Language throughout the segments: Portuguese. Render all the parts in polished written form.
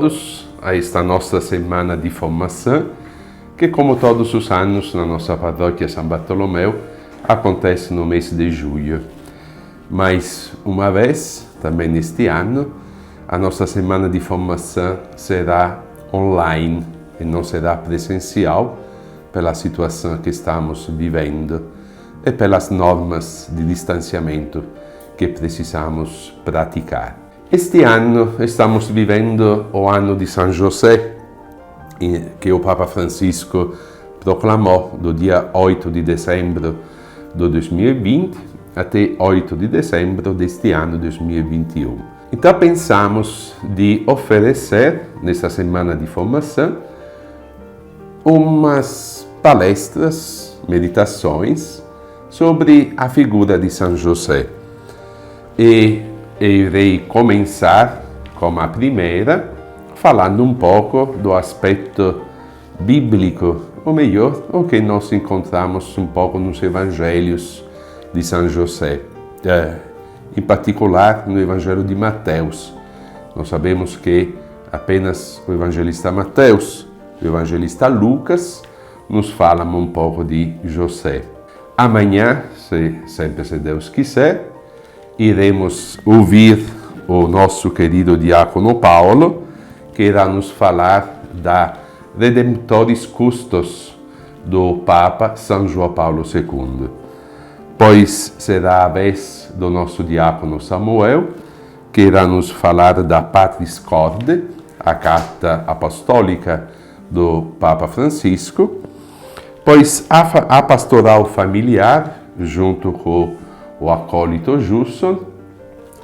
todos a esta nossa semana de formação, que como todos os anos na nossa paróquia São Bartolomeu, acontece no mês de julho. Mas uma vez, também neste ano, a nossa semana de formação será online e não será presencial, pela situação que estamos vivendo e pelas normas de distanciamento que precisamos praticar. Este ano estamos vivendo o ano de São José, que o Papa Francisco proclamou do dia 8 de dezembro de 2020 até 8 de dezembro deste ano 2021. Então pensamos de oferecer, nessa semana de formação, umas palestras, meditações sobre a figura de São José. E irei começar com a primeira, falando um pouco do aspecto bíblico, ou melhor, o que nós encontramos um pouco nos evangelhos de São José, em particular no Evangelho de Mateus. Nós sabemos que apenas o evangelista Mateus e o evangelista Lucas nos falam um pouco de José. Amanhã, se Deus quiser, iremos ouvir o nosso querido diácono Paulo, que irá nos falar da Redemptoris Custos do Papa São João Paulo II. Pois será a vez do nosso diácono Samuel, que irá nos falar da Patris Corde, a carta apostólica do Papa Francisco, pois a pastoral familiar, junto com o acólito Jusson,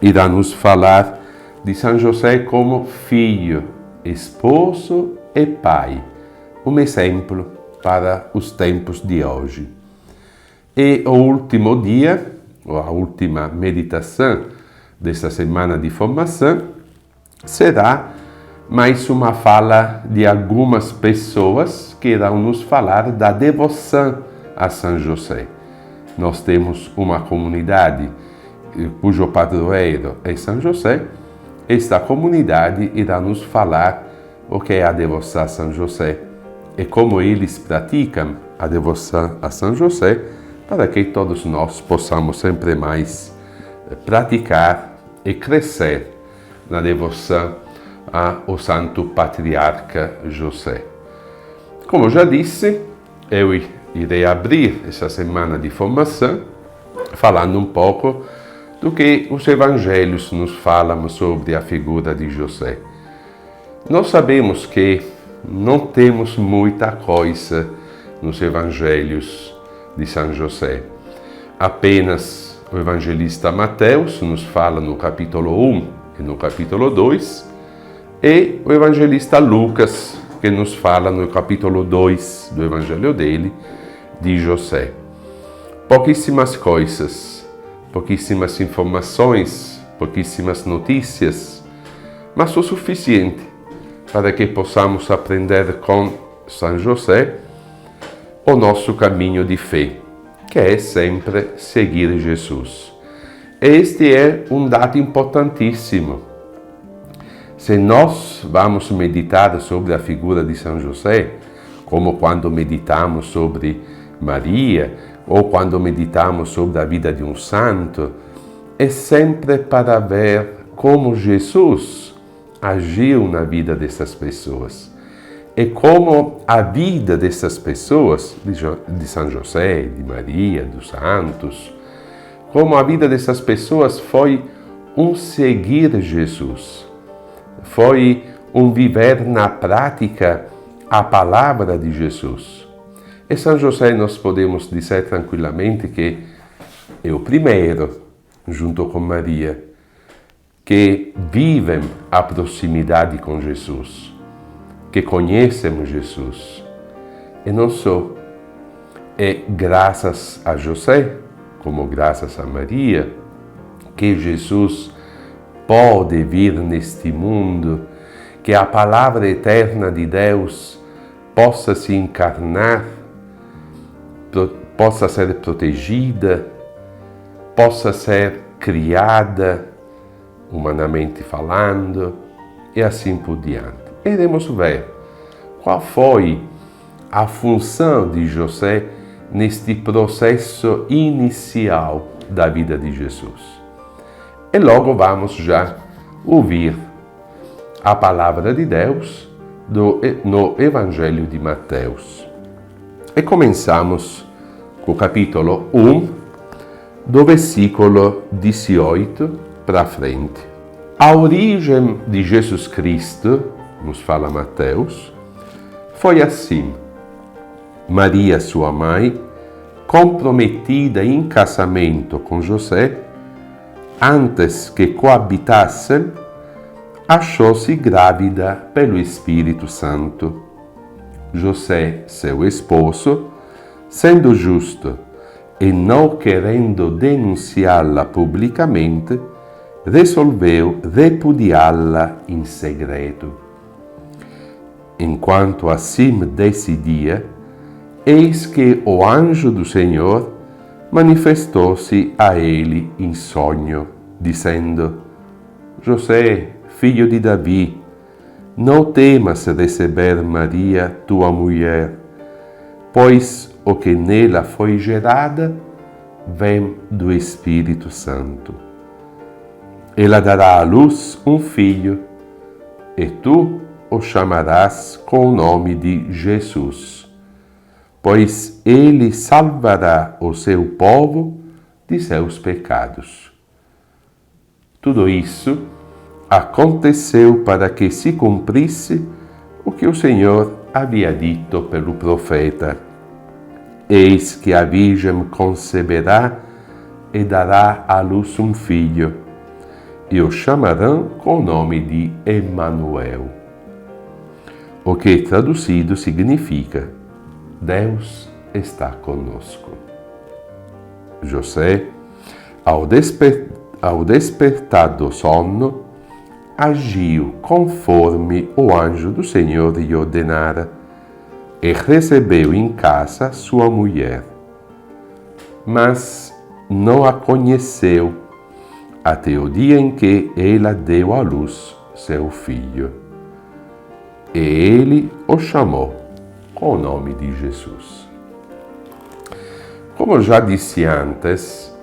irá nos falar de São José como filho, esposo e pai, um exemplo para os tempos de hoje. E o último dia, ou a última meditação desta semana de formação, será mais uma fala de algumas pessoas que irão nos falar da devoção a São José. Nós temos uma comunidade cujo padroeiro é São José. Esta comunidade irá nos falar o que é a devoção a São José e como eles praticam a devoção a São José, para que todos nós possamos sempre mais praticar e crescer na devoção ao Santo Patriarca José. Como já disse, eu irei abrir essa semana de formação falando um pouco do que os evangelhos nos falam sobre a figura de José. Nós sabemos que não temos muita coisa nos evangelhos de São José. Apenas o evangelista Mateus nos fala no capítulo 1 e no capítulo 2, e o evangelista Lucas, que nos fala no capítulo 2 do evangelho dele, de José. Pouquíssimas coisas, pouquíssimas informações, pouquíssimas notícias, mas o suficiente para que possamos aprender com São José o nosso caminho de fé, que é sempre seguir Jesus. Este é um dado importantíssimo. Se nós vamos meditar sobre a figura de São José, como quando meditamos sobre Maria, ou quando meditamos sobre a vida de um santo, é sempre para ver como Jesus agiu na vida dessas pessoas. E como a vida dessas pessoas, de São José, de Maria, dos santos, como a vida dessas pessoas foi um seguir Jesus. Foi um viver na prática a palavra de Jesus. E São José nós podemos dizer tranquilamente que é o primeiro, junto com Maria, que vivem a proximidade com Jesus, que conhecem Jesus. E não só, é graças a José, como graças a Maria, que Jesus pode vir neste mundo, que a palavra eterna de Deus possa se encarnar, possa ser protegida, possa ser criada, humanamente falando, e assim por diante. iremos ver qual foi a função de José neste processo inicial da vida de Jesus. E logo vamos já ouvir a palavra de Deus no Evangelho de Mateus. E começamos com o capítulo 1, do versículo 18 para frente. A origem de Jesus Cristo, nos fala Mateus, foi assim. Maria, sua mãe, comprometida em casamento com José, antes que coabitassem, achou-se grávida pelo Espírito Santo. José, seu esposo, sendo justo e não querendo denunciá-la publicamente, resolveu repudiá-la em segredo. Enquanto assim decidia, eis que o anjo do Senhor manifestou-se a ele em sonho, dizendo: José, filho de Davi, não temas receber Maria, tua mulher, pois o que nela foi gerada vem do Espírito Santo. Ela dará à luz um filho, e tu o chamarás com o nome de Jesus, pois ele salvará o seu povo de seus pecados. Tudo isso aconteceu para que se cumprisse o que o Senhor havia dito pelo profeta: Eis que a Virgem conceberá e dará à luz um filho, e o chamarão com o nome de Emanuel, o que traduzido significa: Deus está conosco. José, ao despertar do sono, agiu conforme o anjo do Senhor lhe ordenara, e recebeu em casa sua mulher. Mas não a conheceu até o dia em que ela deu à luz seu filho. E ele o chamou com o nome de Jesus. Como já disse antes,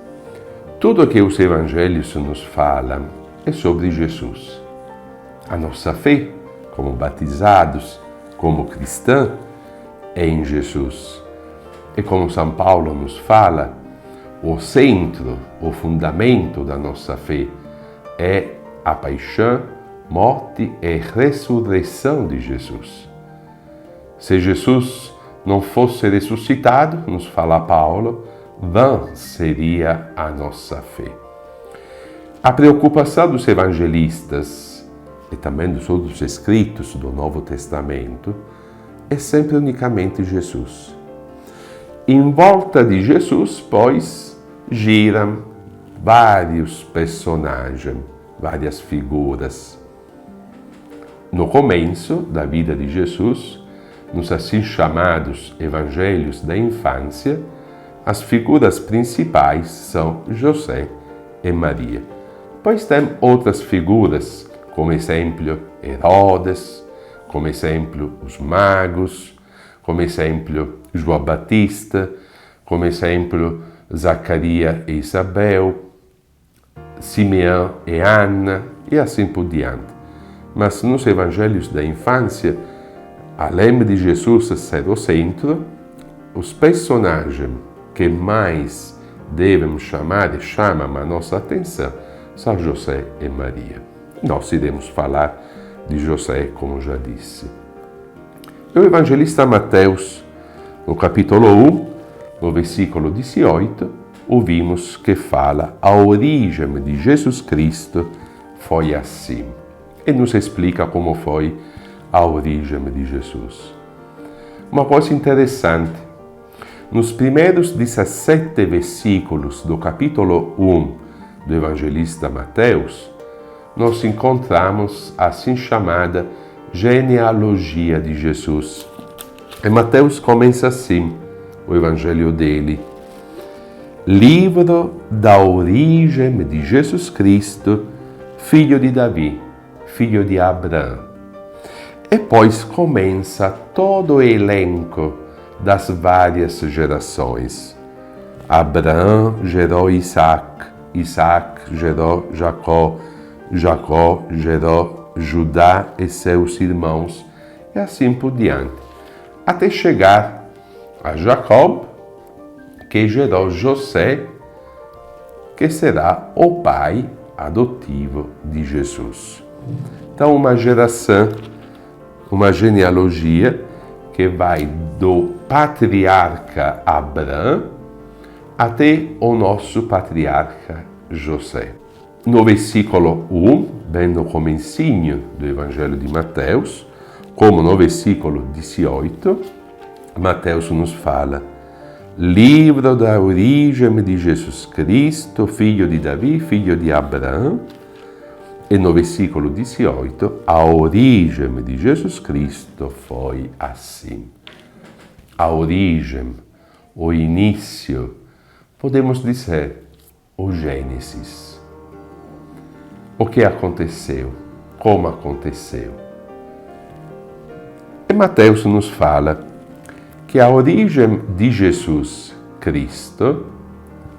tudo o que os evangelhos nos falam é sobre Jesus. A nossa fé, como batizados, como cristãos, é em Jesus. E como São Paulo nos fala, o centro, o fundamento da nossa fé é a paixão, morte e ressurreição de Jesus. Se Jesus não fosse ressuscitado, nos fala Paulo, vã seria a nossa fé. A preocupação dos evangelistas e também dos outros escritos do Novo Testamento é sempre unicamente Jesus. Em volta de Jesus, pois, giram vários personagens, várias figuras. No começo da vida de Jesus, nos assim chamados Evangelhos da Infância, as figuras principais são José e Maria. Pois tem outras figuras, como exemplo Herodes, como exemplo os magos, como exemplo João Batista, como exemplo Zacarias e Isabel, Simeão e Ana, e assim por diante. Mas nos evangelhos da infância, além de Jesus ser o centro, os personagens que mais devem chamam a nossa atenção são José e Maria. Nós iremos falar de José, como já disse. O evangelista Mateus, no capítulo 1, no versículo 18, ouvimos que fala: a origem de Jesus Cristo foi assim. E nos explica como foi a origem de Jesus. Uma coisa interessante, nos primeiros 17 versículos do capítulo 1 do evangelista Mateus, nós encontramos a assim chamada genealogia de Jesus. E Mateus começa assim, o evangelho dele: livro da origem de Jesus Cristo, filho de Davi, filho de Abraão. E depois começa todo o elenco das várias gerações. Abraão gerou Isaac, Isaac gerou Jacó, Jacó gerou Judá e seus irmãos, e assim por diante, até chegar a Jacob, que gerou José, que será o pai adotivo de Jesus. Então, uma geração, uma genealogia que vai do patriarca Abraão até o nosso patriarca José. No versículo 1, bem no comecinho do Evangelho de Mateus, como no versículo 18, Mateus nos fala: livro da origem de Jesus Cristo, filho de Davi, filho de Abraão. E no versículo 18, a origem de Jesus Cristo foi assim. A origem, o início, podemos dizer, o Gênesis. O que aconteceu? Como aconteceu? E Mateus nos fala que a origem de Jesus Cristo,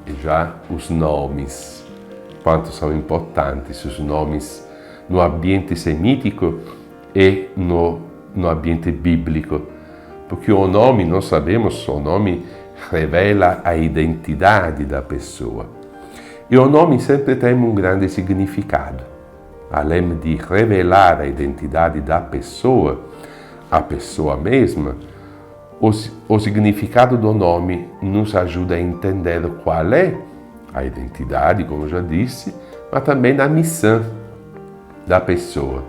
e já os nomes, quanto são importantes os nomes no ambiente semítico e no ambiente bíblico. Porque o nome, nós sabemos, o nome revela a identidade da pessoa. E o nome sempre tem um grande significado. Além de revelar a identidade da pessoa, a pessoa mesma, o significado do nome nos ajuda a entender qual é a identidade, como já disse, mas também a missão da pessoa.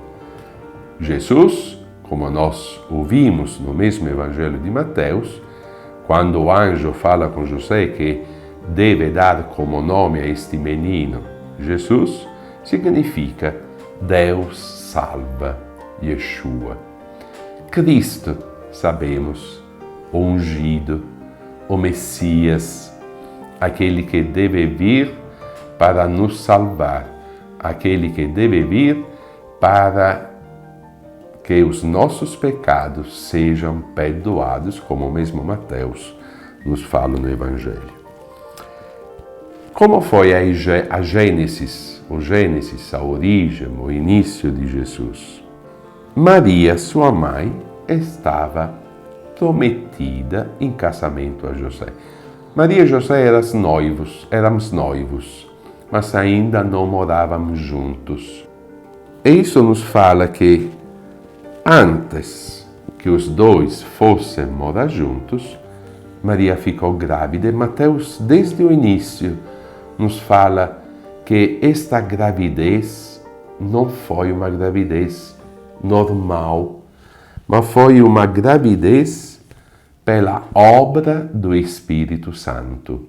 Jesus, como nós ouvimos no mesmo Evangelho de Mateus, quando o anjo fala com José que deve dar como nome a este menino Jesus, significa Deus salva, Yeshua. Cristo, sabemos, o ungido, o Messias, aquele que deve vir para nos salvar, aquele que deve vir para que os nossos pecados sejam perdoados, como o mesmo Mateus nos fala no Evangelho. Como foi a Gênesis, a origem, o início de Jesus? Maria, sua mãe, estava prometida em casamento a José. Maria e José éramos noivos, mas ainda não morávamos juntos. E isso nos fala que antes que os dois fossem morar juntos, Maria ficou grávida. E Mateus, desde o início, nos fala que esta gravidez não foi uma gravidez normal, mas foi uma gravidez pela obra do Espírito Santo.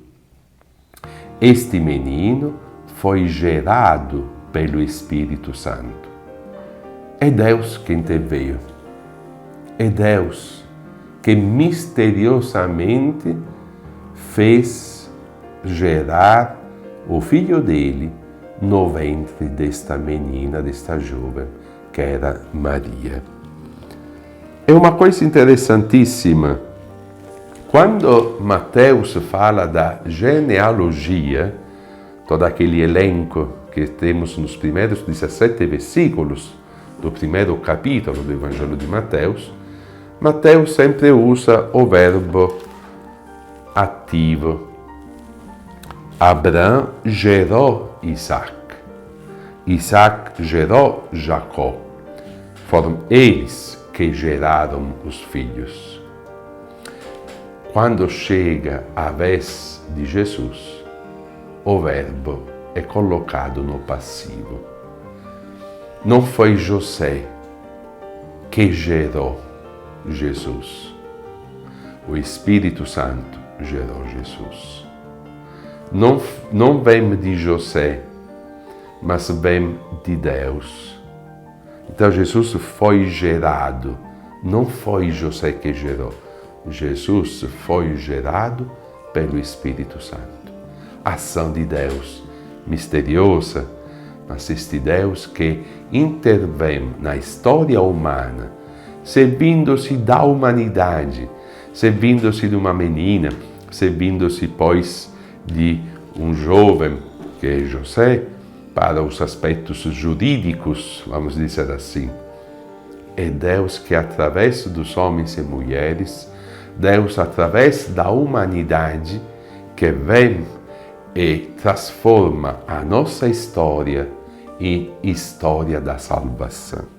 Este menino foi gerado pelo Espírito Santo. É Deus quem interveio. É Deus que misteriosamente fez gerar o filho dele no ventre desta menina, desta jovem, que era Maria. É uma coisa interessantíssima. Quando Mateus fala da genealogia, todo aquele elenco que temos nos primeiros 17 versículos do primeiro capítulo do Evangelho de Mateus, Mateus sempre usa o verbo ativo. Abraão gerou Isaac. Isaac gerou Jacó. Foram eles que geraram os filhos. Quando chega a vez de Jesus, o verbo é colocado no passivo. Não foi José que gerou Jesus. O Espírito Santo gerou Jesus. Não vem de José, mas vem de Deus. Então Jesus foi gerado, não foi José que gerou. Jesus foi gerado pelo Espírito Santo. Ação de Deus misteriosa, mas este Deus que intervém na história humana servindo-se da humanidade, servindo-se de uma menina, servindo-se, pois, de um jovem, que é José, para os aspectos jurídicos, vamos dizer assim. É Deus que, através dos homens e mulheres, Deus, através da humanidade, que vem e transforma a nossa história em história da salvação.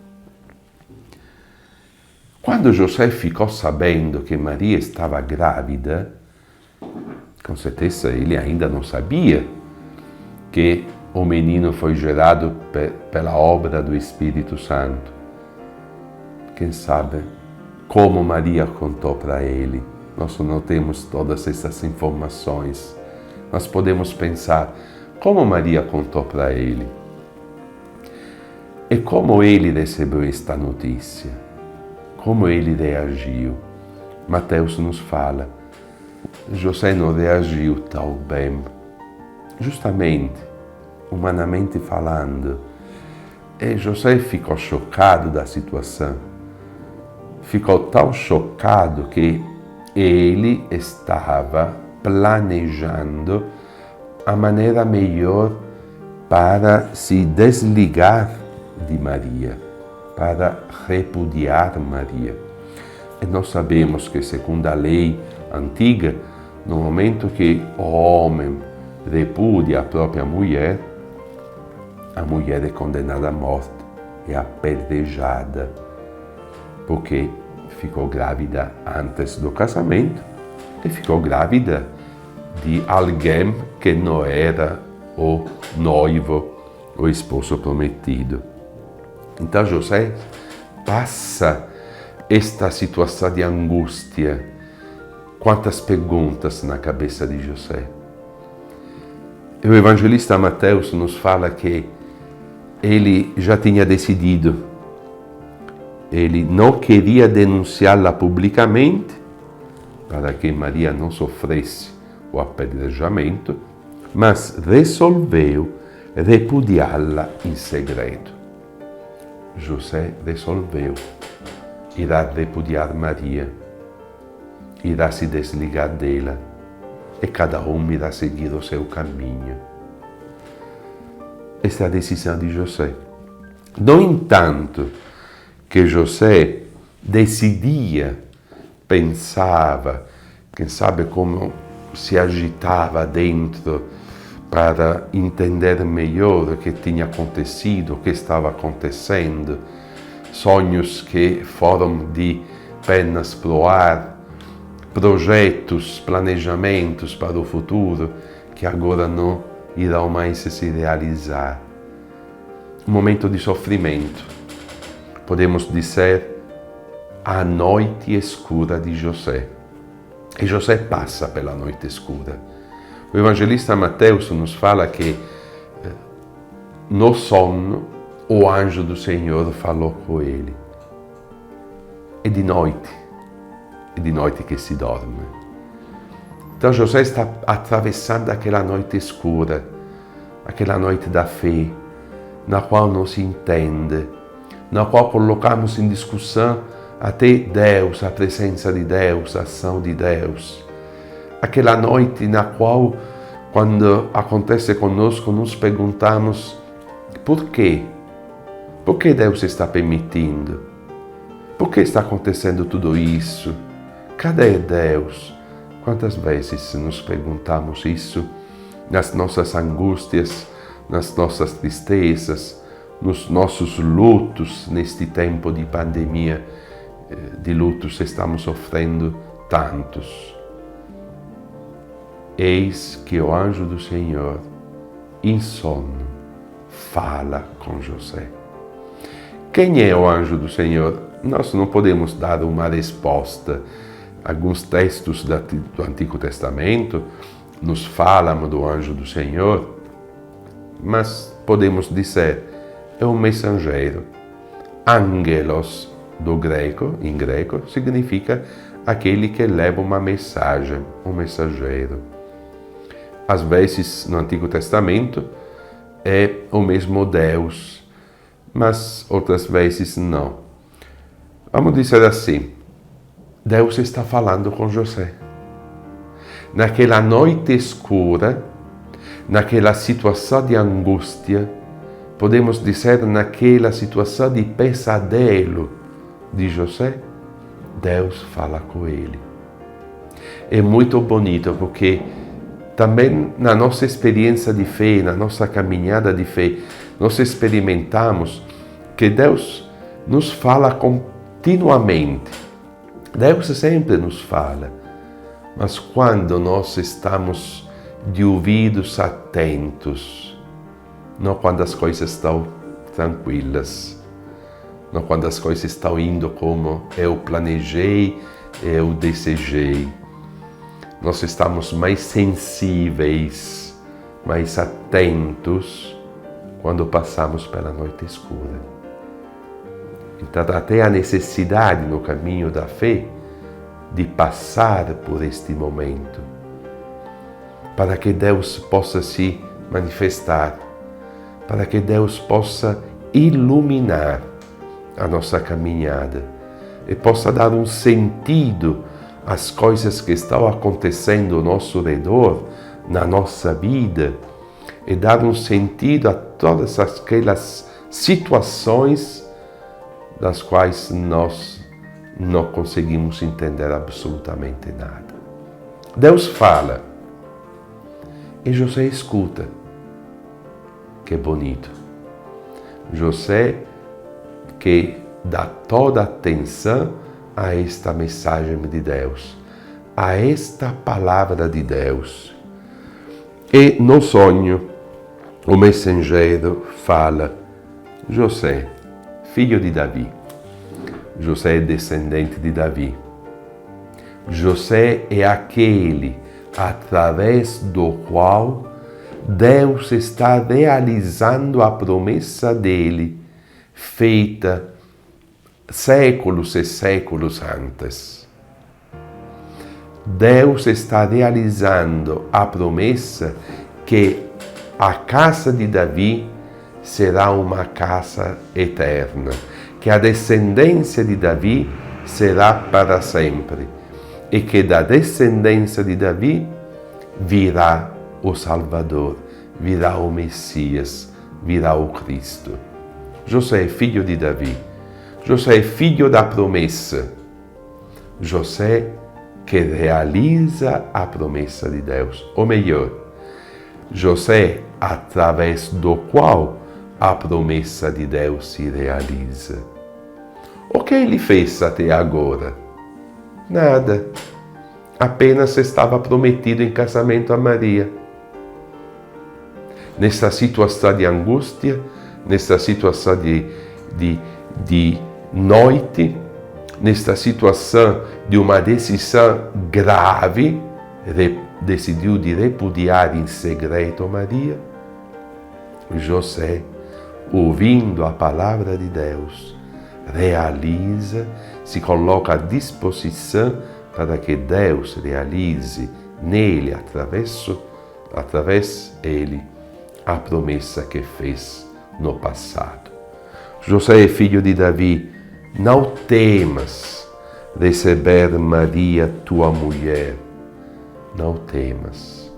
Quando José ficou sabendo que Maria estava grávida, com certeza ele ainda não sabia que o menino foi gerado pela obra do Espírito Santo. Quem sabe como Maria contou para ele? Nós não temos todas essas informações. Nós podemos pensar como Maria contou para ele. E como ele recebeu esta notícia? Como ele reagiu? Mateus nos fala, José não reagiu tão bem. Justamente, humanamente falando, e José ficou chocado da situação. Ficou tão chocado que ele estava planejando a maneira melhor para se desligar de Maria, para repudiar Maria. E nós sabemos que, segundo a lei antiga, no momento que o homem repudia a própria mulher, a mulher é condenada à morte, é apedrejada, porque ficou grávida antes do casamento e ficou grávida de alguém que não era o noivo, o esposo prometido. Então José passa esta situação de angústia. Quantas perguntas na cabeça de José. O evangelista Mateus nos fala que ele já tinha decidido. Ele não queria denunciá-la publicamente para que Maria não sofresse o apedrejamento, mas resolveu repudiá-la em segredo. José resolveu, irá repudiar Maria, irá se desligar dela e cada um irá seguir o seu caminho. Esta é a decisão de José. No entanto, que José decidia, pensava, quem sabe como se agitava dentro para entender melhor o que tinha acontecido, o que estava acontecendo, sonhos que foram de penas pro ar, projetos, planejamentos para o futuro que agora não irão mais se realizar. Um momento de sofrimento. Podemos dizer a noite escura de José. E José passa pela noite escura. O evangelista Mateus nos fala que no sono o anjo do Senhor falou com ele. É de noite que se dorme. Então José está atravessando aquela noite escura, aquela noite da fé, na qual não se entende, na qual colocamos em discussão até Deus, a presença de Deus, a ação de Deus. Aquela noite na qual, quando acontece conosco, nos perguntamos por quê? Por que Deus está permitindo? Por que está acontecendo tudo isso? Cadê Deus? Quantas vezes nos perguntamos isso nas nossas angústias, nas nossas tristezas, nos nossos lutos, neste tempo de pandemia, de lutos estamos sofrendo tantos. Eis que o anjo do Senhor, em sono, fala com José. Quem é o anjo do Senhor? Nós não podemos dar uma resposta. Alguns textos do Antigo Testamento nos falam do anjo do Senhor, mas podemos dizer, é um mensageiro. Angelos, em grego, significa aquele que leva uma mensagem, um mensageiro. Às vezes, no Antigo Testamento, é o mesmo Deus, mas outras vezes não. Vamos dizer assim, Deus está falando com José. Naquela noite escura, naquela situação de angústia, podemos dizer naquela situação de pesadelo de José, Deus fala com ele. É muito bonito porque também na nossa experiência de fé, na nossa caminhada de fé, nós experimentamos que Deus nos fala continuamente. Deus sempre nos fala, mas quando nós estamos de ouvidos atentos, não quando as coisas estão tranquilas, não quando as coisas estão indo como eu planejei, eu desejei. Nós estamos mais sensíveis, mais atentos quando passamos pela noite escura. Então, até a necessidade no caminho da fé de passar por este momento, para que Deus possa se manifestar, para que Deus possa iluminar a nossa caminhada e possa dar um sentido às coisas que estão acontecendo ao nosso redor, na nossa vida, e dar um sentido a todas aquelas situações das quais nós não conseguimos entender absolutamente nada. Deus fala e José escuta. Que bonito. José que dá toda a atenção a esta mensagem de Deus, a esta palavra de Deus. E no sonho, o mensageiro fala: José, filho de Davi. José é descendente de Davi. José é aquele através do qual Deus está realizando a promessa dele, feita séculos e séculos antes. Deus está realizando a promessa que a casa de Davi será uma casa eterna, que a descendência de Davi será para sempre e que da descendência de Davi virá o Salvador, virá o Messias, virá o Cristo. José é filho de Davi. José é filho da promessa. José que realiza a promessa de Deus. Ou melhor, José através do qual a promessa de Deus se realiza. O que ele fez até agora? Nada. Apenas estava prometido em casamento a Maria. Nesta situação de angústia, nesta situação de noite, nesta situação de uma decisão grave, decidiu de repudiar em segredo Maria. José, ouvindo a palavra de Deus, realiza, se coloca à disposição para que Deus realize nele, através dele, a promessa que fez no passado. José é filho de Davi. Não temas receber Maria, tua mulher. Não temas.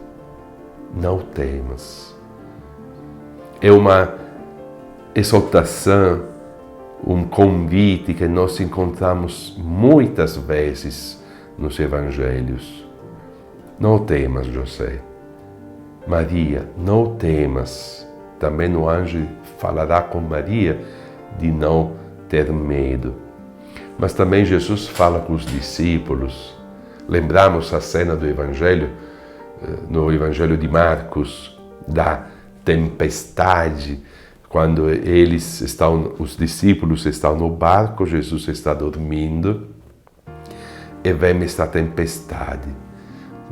Não temas. É uma exaltação, um convite que nós encontramos muitas vezes nos evangelhos. Não temas, José. Maria, não temas. Também o anjo falará com Maria de não ter medo. Mas também Jesus fala com os discípulos. Lembramos a cena do Evangelho, no Evangelho de Marcos, da tempestade, quando os discípulos estão no barco, Jesus está dormindo e vem esta tempestade.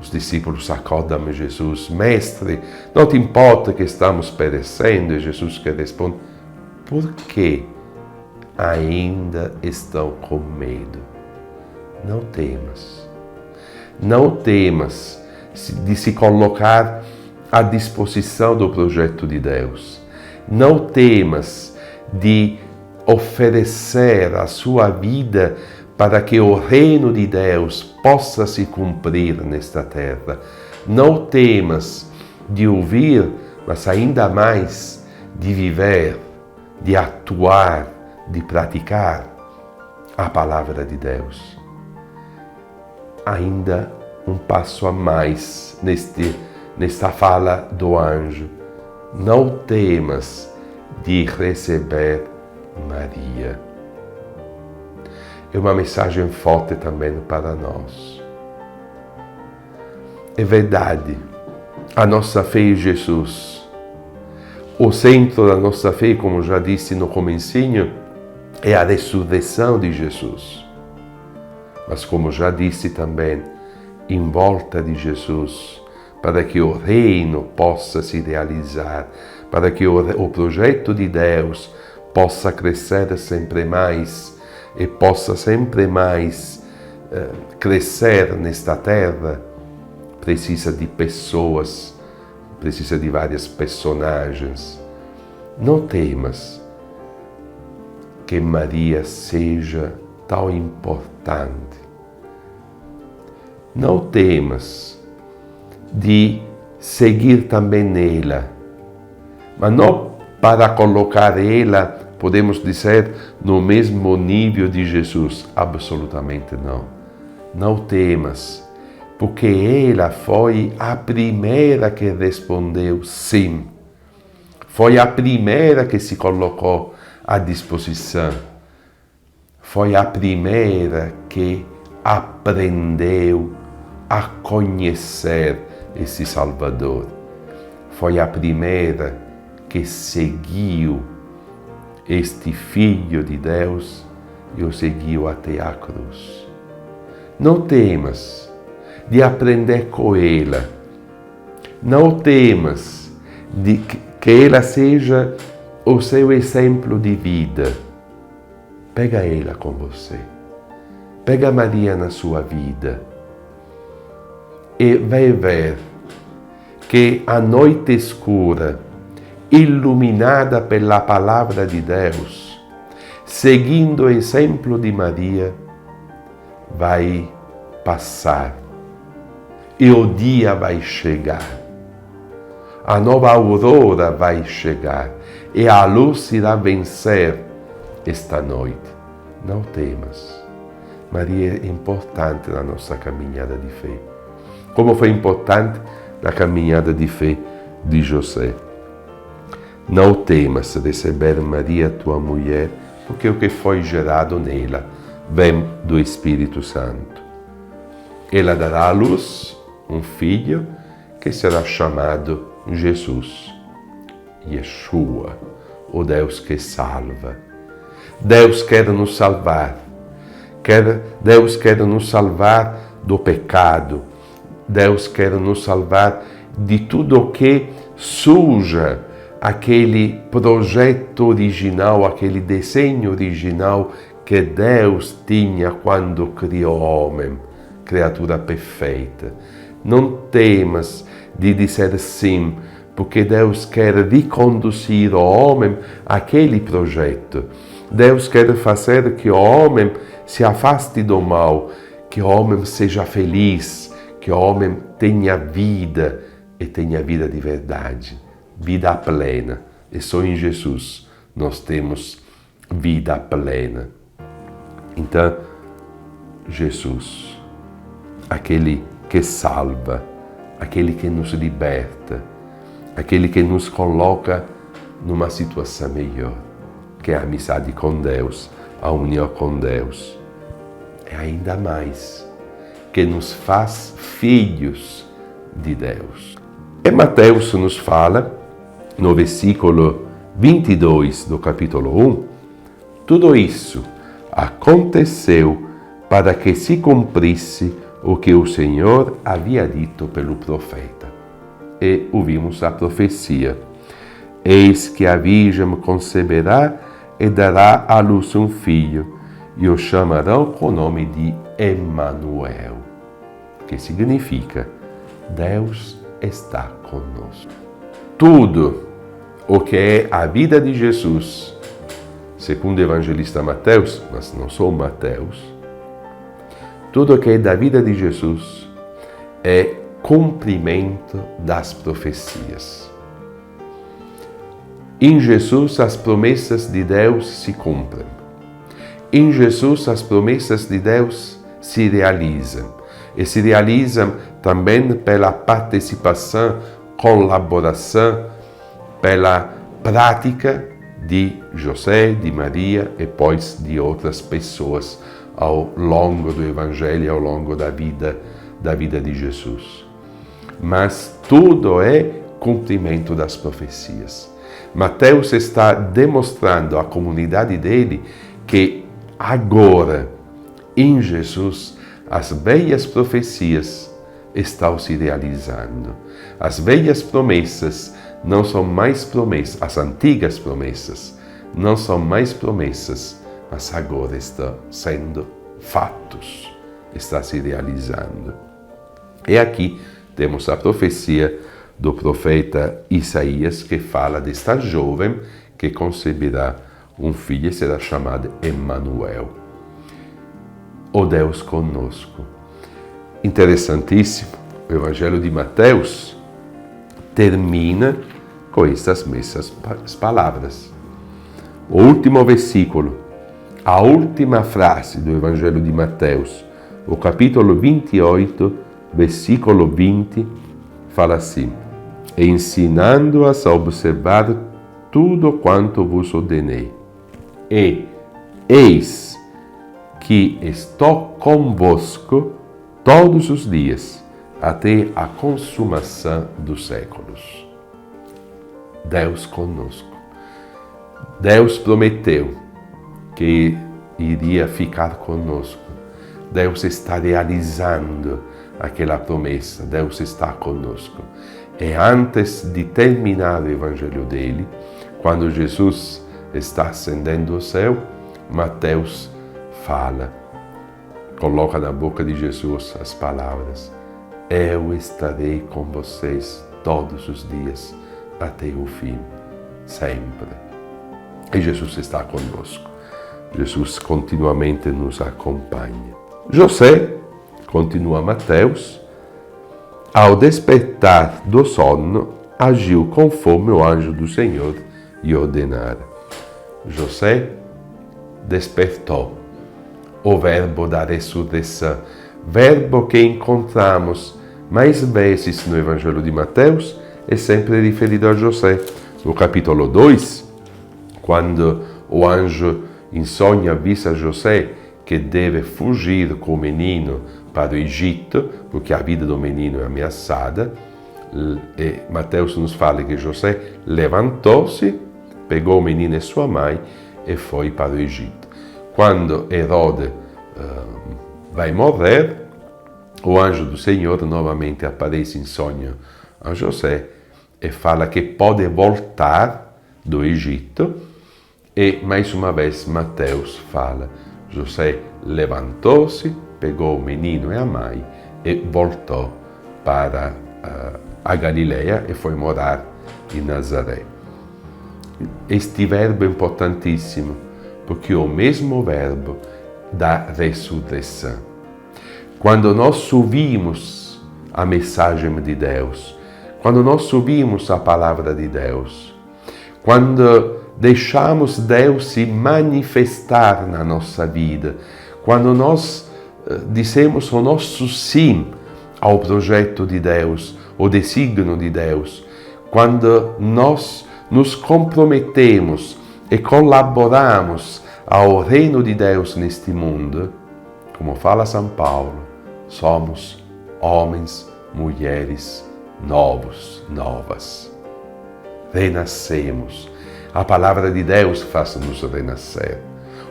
Os discípulos acordam Jesus: Mestre, não te importa que estamos perecendo? E Jesus que responde: por que ainda estão com medo? Não temas. Não temas de se colocar à disposição do projeto de Deus. Não temas de oferecer a sua vida para que o reino de Deus possa se cumprir nesta terra. Não temas de ouvir, mas ainda mais de viver, de atuar, de praticar a palavra de Deus. Ainda um passo a mais nesta fala do anjo. Não temas de receber Maria. É uma mensagem forte também para nós. É verdade, a nossa fé em Jesus. O centro da nossa fé, como já disse no comecinho, é a ressurreição de Jesus. Mas como já disse também, em volta de Jesus, para que o reino possa se realizar, para que o projeto de Deus possa crescer sempre mais e possa sempre mais crescer nesta terra, precisa de pessoas, precisa de várias personagens. Não temas que Maria seja tão importante. Não temas de seguir também nela, mas não para colocar ela, podemos dizer, no mesmo nível de Jesus. Absolutamente não. Não temas, porque ela foi a primeira que respondeu sim. Foi a primeira que se colocou à disposição. Foi a primeira que aprendeu a conhecer esse Salvador. Foi a primeira que seguiu este Filho de Deus e o seguiu até a cruz. Não temas de aprender com ela. Não temas de que ela seja o seu exemplo de vida. Pega ela com você. Pega Maria na sua vida. E vai ver que a noite escura, iluminada pela palavra de Deus, seguindo o exemplo de Maria, vai passar. E o dia vai chegar. A nova aurora vai chegar. E a luz irá vencer esta noite. Não temas. Maria é importante na nossa caminhada de fé. Como foi importante na caminhada de fé de José. Não temas receber Maria, tua mulher, porque o que foi gerado nela vem do Espírito Santo. Ela dará à luz um filho que será chamado Jesus, Yeshua, o Deus que salva. Deus quer nos salvar. Deus quer nos salvar do pecado. Deus quer nos salvar de tudo o que suja aquele projeto original, aquele desenho original que Deus tinha quando criou o homem, criatura perfeita. Não temas de dizer sim, porque Deus quer reconduzir o homem àquele projeto. Deus quer fazer que o homem se afaste do mal, que o homem seja feliz, que o homem tenha vida e tenha vida de verdade, vida plena. E só em Jesus nós temos vida plena. Então, Jesus, aquele que salva, aquele que nos liberta, aquele que nos coloca numa situação melhor, que é a amizade com Deus, a união com Deus. É ainda mais que nos faz filhos de Deus. E Mateus nos fala, no versículo 22 do capítulo 1, tudo isso aconteceu para que se cumprisse o que o Senhor havia dito pelo profeta. E ouvimos a profecia. Eis que a Virgem conceberá e dará à luz um filho, e o chamarão com o nome de Emanuel, que significa Deus está conosco. Tudo o que é a vida de Jesus segundo o evangelista Mateus, mas não só Mateus, tudo que é da vida de Jesus é cumprimento das profecias. Em Jesus as promessas de Deus se cumprem. Em Jesus as promessas de Deus se realizam. E se realizam também pela participação, colaboração, pela prática de José, de Maria e depois de outras pessoas ao longo do Evangelho, ao longo da vida de Jesus. Mas tudo é cumprimento das profecias. Mateus está demonstrando à comunidade dele que agora, em Jesus, as velhas profecias estão se realizando. As velhas promessas não são mais promessas, as antigas promessas não são mais promessas, mas agora estão sendo fatos, está se realizando. E aqui temos a profecia do profeta Isaías, que fala desta jovem que conceberá um filho e será chamado Emmanuel, o Deus conosco. Interessantíssimo, o Evangelho de Mateus termina com estas mesmas palavras. O último versículo, a última frase do Evangelho de Mateus, o capítulo 28, versículo 20, fala assim: ensinando-as a observar tudo quanto vos ordenei. E eis que estou convosco todos os dias, até a consumação dos séculos. Deus conosco. Deus prometeu que iria ficar conosco. Deus está realizando aquela promessa. Deus está conosco. E antes de terminar o evangelho dele, quando Jesus está ascendendo ao céu, Mateus fala, coloca na boca de Jesus as palavras: eu estarei com vocês todos os dias, até o fim, sempre. E Jesus está conosco. Jesus continuamente nos acompanha. José, continua Mateus, ao despertar do sono, agiu conforme o anjo do Senhor lhe ordenara. José despertou. O verbo da ressurreição, verbo que encontramos mais vezes no Evangelho de Mateus, é sempre referido a José. No capítulo 2, quando o anjo em sonho avisa José que deve fugir com o menino para o Egito, porque a vida do menino é ameaçada, e Mateus nos fala que José levantou-se, pegou o menino e sua mãe e foi para o Egito. Quando Herodes vai morrer, o anjo do Senhor novamente aparece em sonho a José e fala que pode voltar do Egito. E mais uma vez Mateus fala: José levantou-se, pegou o menino e a mãe e voltou para a Galileia e foi morar em Nazaré. Este verbo é importantíssimo, porque é o mesmo verbo da ressurreição. Quando nós ouvimos a mensagem de Deus, quando nós ouvimos a palavra de Deus, quando deixamos Deus se manifestar na nossa vida, quando nós dizemos o nosso sim ao projeto de Deus, ao desígnio de Deus, quando nós nos comprometemos e colaboramos ao reino de Deus neste mundo, como fala São Paulo, somos homens, mulheres novos, novas. Renascemos. A palavra de Deus faz-nos renascer.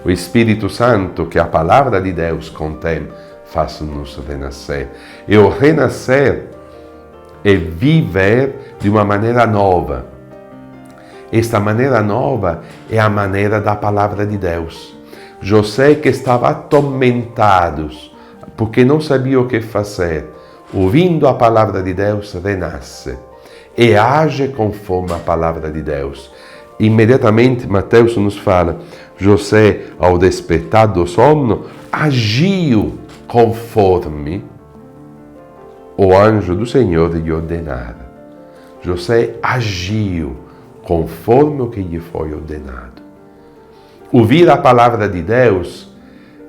O Espírito Santo, que a palavra de Deus contém, faz-nos renascer. E o renascer é viver de uma maneira nova. Esta maneira nova é a maneira da palavra de Deus. José, que estava atormentado porque não sabia o que fazer, ouvindo a palavra de Deus, renasce e age conforme a palavra de Deus. Imediatamente Mateus nos fala: José, ao despertar do sono, agiu conforme o anjo do Senhor lhe ordenara. José agiu conforme o que lhe foi ordenado. Ouvir a palavra de Deus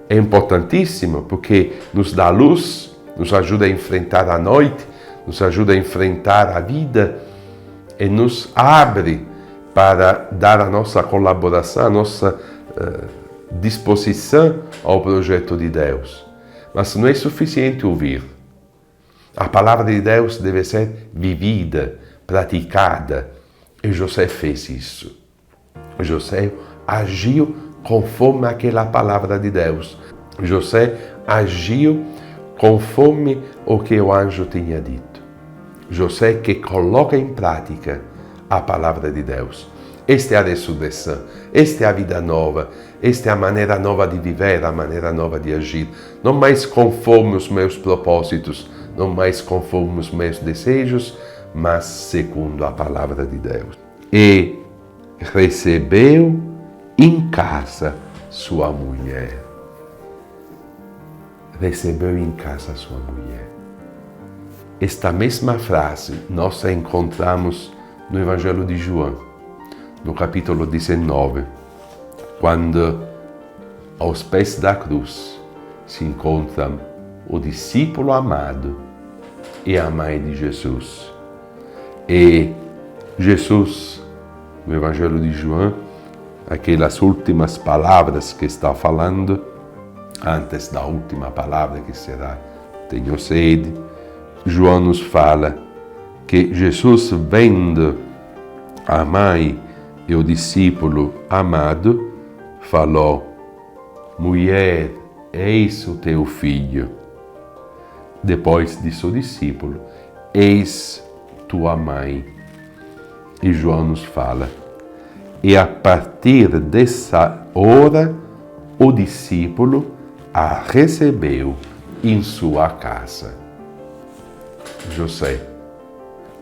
é importantíssimo porque nos dá luz, nos ajuda a enfrentar a noite, nos ajuda a enfrentar a vida e nos abre para dar a nossa colaboração, a nossa disposição ao projeto de Deus. Mas não é suficiente ouvir. A palavra de Deus deve ser vivida, praticada. E José fez isso. José agiu conforme aquela palavra de Deus. José agiu conforme o que o anjo tinha dito. José que coloca em prática a palavra de Deus. Esta é a ressurreição, esta é a vida nova, esta é a maneira nova de viver, a maneira nova de agir. Não mais conforme os meus propósitos, não mais conforme os meus desejos, mas segundo a palavra de Deus. E recebeu em casa sua mulher. Recebeu em casa sua mulher. Esta mesma frase nós a encontramos no Evangelho de João, no capítulo 19, quando aos pés da cruz se encontram o discípulo amado e a mãe de Jesus. E Jesus, no Evangelho de João, aquelas últimas palavras que está falando, antes da última palavra que será tenho sede, João nos fala que Jesus, vendo a mãe e o discípulo amado, falou: mulher, eis o teu filho. Depois disse o discípulo: eis tua mãe. E João nos fala: e a partir dessa hora, o discípulo a recebeu em sua casa. José,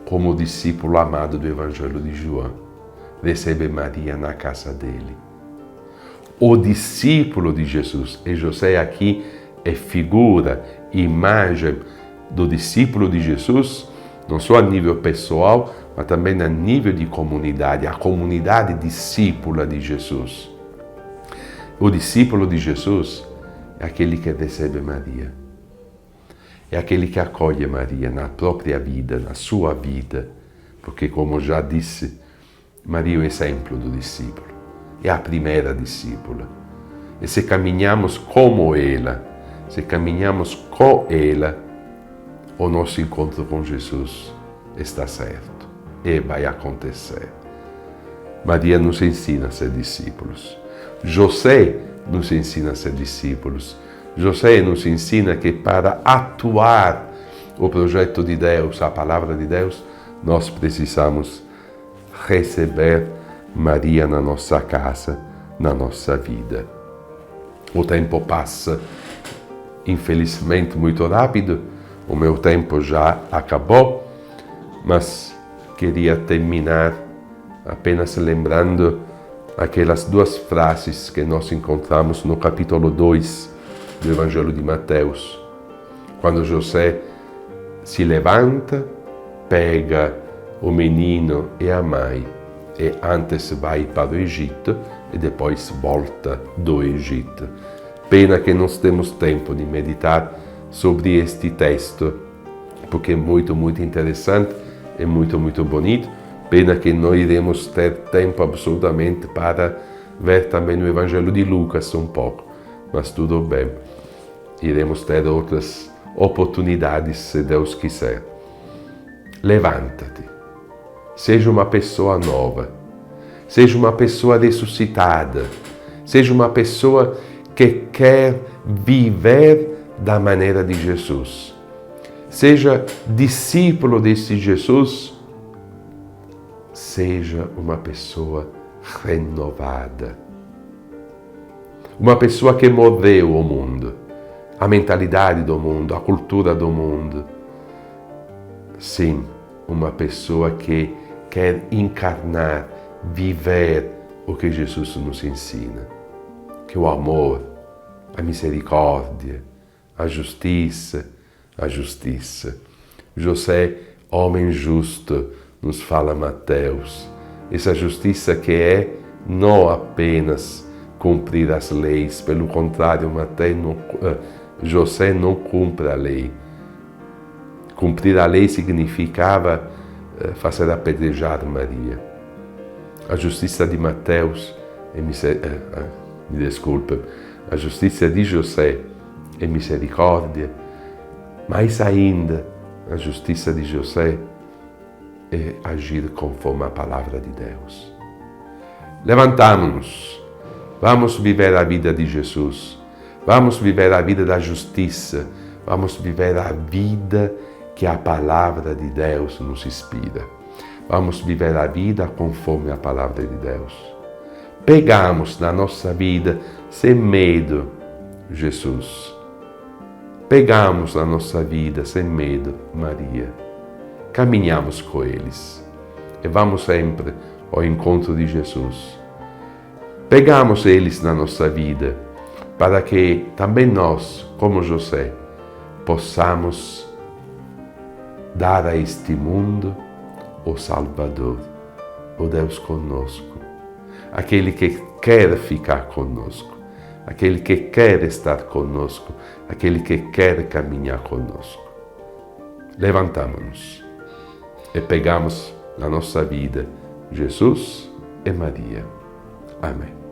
como discípulo amado do Evangelho de João, recebe Maria na casa dele. O discípulo de Jesus, e José aqui é figura, imagem do discípulo de Jesus, não só a nível pessoal, mas também a nível de comunidade, a comunidade discípula de Jesus. O discípulo de Jesus é aquele que recebe Maria. É aquele que acolhe Maria na própria vida, na sua vida, porque, como já disse, Maria é o exemplo do discípulo, é a primeira discípula. E se caminhamos como ela, se caminhamos com ela, o nosso encontro com Jesus está certo e vai acontecer. Maria nos ensina a ser discípulos. José nos ensina a ser discípulos. José nos ensina que para atuar o projeto de Deus, a palavra de Deus, nós precisamos receber Maria na nossa casa, na nossa vida. O tempo passa, infelizmente, muito rápido. O meu tempo já acabou, mas queria terminar apenas lembrando aquelas duas frases que nós encontramos no capítulo 2 do Evangelho de Mateus, quando José se levanta, pega o menino e a mãe, e antes vai para o Egito e depois volta do Egito. Pena que não temos tempo de meditar sobre este texto, porque é muito, muito interessante, é muito, muito bonito. Pena que não iremos ter tempo absolutamente para ver também o Evangelho de Lucas um pouco, mas tudo bem. Iremos ter outras oportunidades, se Deus quiser. Levanta-te. Seja uma pessoa nova. Seja uma pessoa ressuscitada. Seja uma pessoa que quer viver da maneira de Jesus. Seja discípulo desse Jesus. Seja uma pessoa renovada. Uma pessoa que mudou o mundo, a mentalidade do mundo, a cultura do mundo. Sim, uma pessoa que quer encarnar, viver o que Jesus nos ensina. que o amor, a misericórdia, a justiça. José, homem justo, nos fala Mateus. Essa justiça que é não apenas cumprir as leis, pelo contrário, José não cumpre a lei. Cumprir a lei significava fazer apedrejar Maria. A justiça de Mateus a justiça de José é misericórdia, mas ainda a justiça de José é agir conforme a palavra de Deus. Levantamos-nos, vamos viver a vida de Jesus, vamos viver a vida da justiça, vamos viver a vida que a palavra de Deus nos inspira. Vamos viver a vida conforme a palavra de Deus. Pegamos na nossa vida, sem medo, Jesus. Pegamos na nossa vida, sem medo, Maria. Caminhamos com eles e vamos sempre ao encontro de Jesus. Pegamos eles na nossa vida para que também nós, como José, possamos dar a este mundo o Salvador, o Deus conosco, aquele que quer ficar conosco, aquele que quer estar conosco, aquele que quer caminhar conosco. Levantamos-nos e pegamos na nossa vida Jesus e Maria. Amém.